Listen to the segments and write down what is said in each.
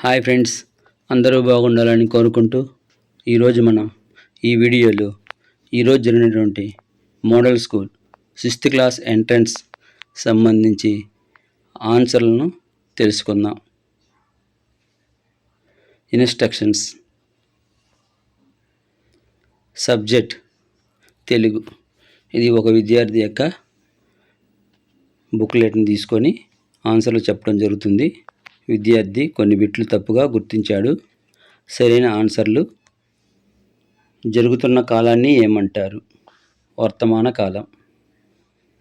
Hi friends, అందరూ బాగుండాలని కోరుకుంటూ ఈరోజు మనం ఈ వీడియోలో ఈరోజు జరిగినటువంటి model school 6th class entrance సంబంధించి ఆన్సర్లను తెలుసుకుందాం. ఇన్స్ట్రక్షన్స్. సబ్జెక్ట్ తెలుగు. ఇది ఒక విద్యార్థి యొక్క బుక్లెట్ని తీసుకొని ఆన్సర్లు చెప్పడం జరుగుతుంది. విద్యార్థి కొన్ని బిట్లు తప్పుగా గుర్తించాడు. సరైన ఆన్సర్లు: జరుగుతున్న కాలాన్ని ఏమంటారు? వర్తమాన కాలం.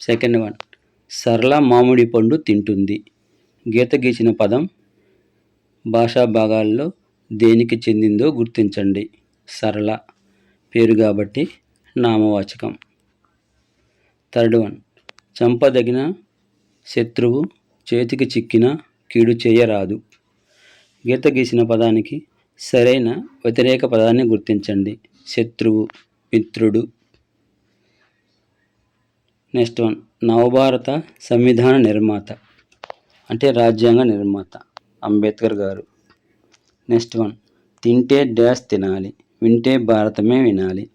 సెకండ్ వన్, సరళ మామిడి పండు తింటుంది. గీత గీసిన పదం భాషా భాగాల్లో దేనికి చెందిందో గుర్తించండి. సరళ పేరు కాబట్టి నామవాచకం. థర్డ్ వన్, చంపదగిన శత్రువు చేతికి చిక్కిన కీడు చేయరాదు. గీత గీసిన పదానికి సరైన వ్యతిరేక పదాన్ని గుర్తించండి. శత్రువు, మిత్రుడు. నెక్స్ట్ వన్, నవభారత సంవిధాన నిర్మాత అంటే రాజ్యాంగ నిర్మాత అంబేద్కర్ గారు. నెక్స్ట్ వన్, తింటే డ్యాష్ తినాలి, వింటే భారతమే వినాలి.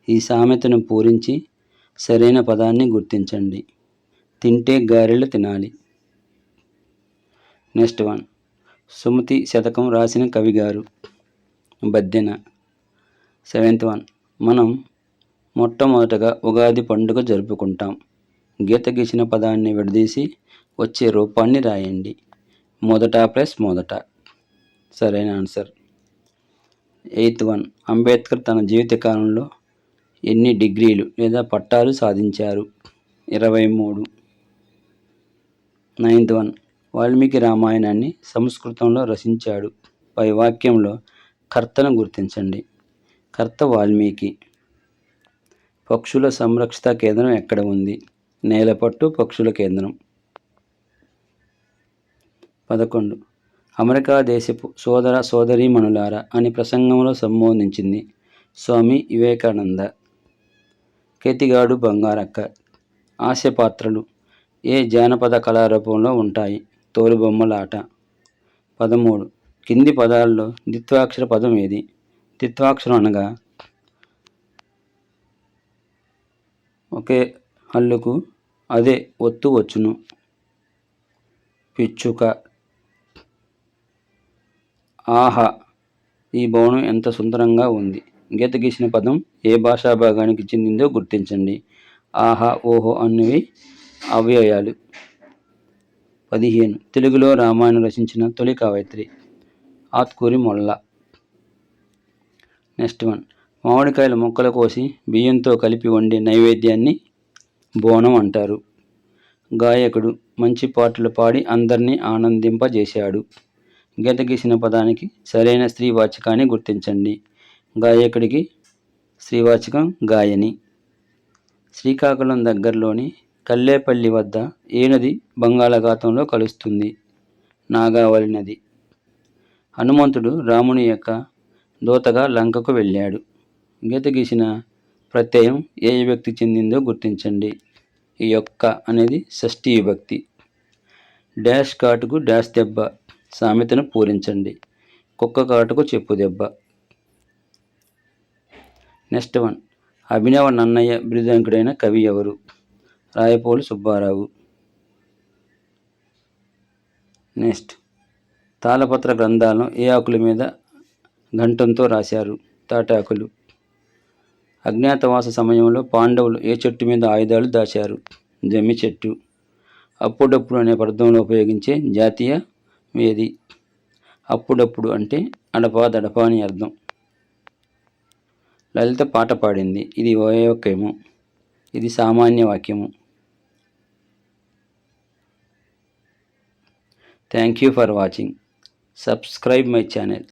ఈ సామెతను పూరించి సరైన పదాన్ని గుర్తించండి. తింటే గారెలు తినాలి. నెక్స్ట్ వన్, సుమతి శతకం రాసిన కవి గారు బద్దెన. సెవెంత్ వన్, మనం మొట్టమొదటగా ఉగాది పండుగ జరుపుకుంటాం. గీత గీసిన పదాన్ని విడదీసి వచ్చే రూపాన్ని రాయండి. మొదట ప్లస్ మొదట. సరైన ఆన్సర్. ఎయిత్ వన్, అంబేద్కర్ తన జీవితకాలంలో ఎన్ని డిగ్రీలు లేదా పట్టాలు సాధించారు? 23. నైన్త్ వన్, వాల్మీకి రామాయణాన్ని సంస్కృతంలో రచించాడు. పై వాక్యంలో కర్తను గుర్తించండి. కర్త వాల్మీకి. పక్షుల సంరక్షిత కేంద్రం ఎక్కడ ఉంది? నేలపట్టు పక్షుల కేంద్రం. 11, అమెరికా దేశపు సోదర సోదరీమణులారా అని ప్రసంగంలో సంబోధించింది స్వామి వివేకానంద. కేతిగాడు బంగారక్క. హాస్యపాత్రలు ఏ జానపద కళారూపంలో ఉంటాయి? తోలుబొమ్మలాట. 13, కింది పదాల్లో ద్విత్వాక్షర పదం ఏది? ద్విత్వాక్షరం అనగా ఒకే హల్లుకు అదే ఒత్తు వచ్చును. పిచ్చుక. ఆహా, ఈ భవనం ఎంత సుందరంగా ఉంది. గీత గీసిన పదం ఏ భాషా భాగానికి చెందిందో గుర్తించండి. ఆహా, ఓహో అన్నవి అవ్యయాలు. 15, తెలుగులో రామాయణం రచించిన తొలి కవయిత్రి ఆత్కూరి మొల్ల. నెక్స్ట్ వన్, మామిడికాయల ముక్కలు కోసి బియ్యంతో కలిపి వండే నైవేద్యాన్ని బోనం అంటారు. గాయకుడు మంచి పాటలు పాడి అందరినీ ఆనందింపజేశాడు. గీత గీసిన పదానికి సరైన స్త్రీవాచకాన్ని గుర్తించండి. గాయకుడికి స్త్రీవాచకం గాయని. శ్రీకాకుళం దగ్గరలోని కల్లేపల్లి వద్ద ఏ నది బంగాళాఖాతంలో కలుస్తుంది? నాగావళి నది. హనుమంతుడు రాముని యొక్క దూతగా లంకకు వెళ్ళాడు. గీత గీసిన ప్రత్యయం ఏ విభక్తి చెందిందో గుర్తించండి. ఈ యొక్క అనేది షష్ఠీ విభక్తి. డాష్ కాటుకు డాష్ దెబ్బ సామెతను పూరించండి. కుక్క కాటుకు చెప్పు దెబ్బ. నెక్స్ట్ వన్, అభినవ నన్నయ్య బిరుదాంకుడైన కవి ఎవరు? రాయపోలు సుబ్బారావు. నెక్స్ట్, తాళపత్ర గ్రంథాలను ఏ ఆకుల మీద గంటంతో రాశారు? తాటాకులు. అజ్ఞాతవాస సమయంలో పాండవులు ఏ చెట్టు మీద ఆయుధాలు దాచారు? జమ్మి చెట్టు. అప్పుడప్పుడు అనే పదంలో ఉపయోగించే జాతీయ ఏది? అప్పుడప్పుడు అంటే అడపా అని అర్థం. లలిత పాట పాడింది. ఇది వాక్యము, ఇది సామాన్య వాక్యము. Thank you for watching. Subscribe my channel.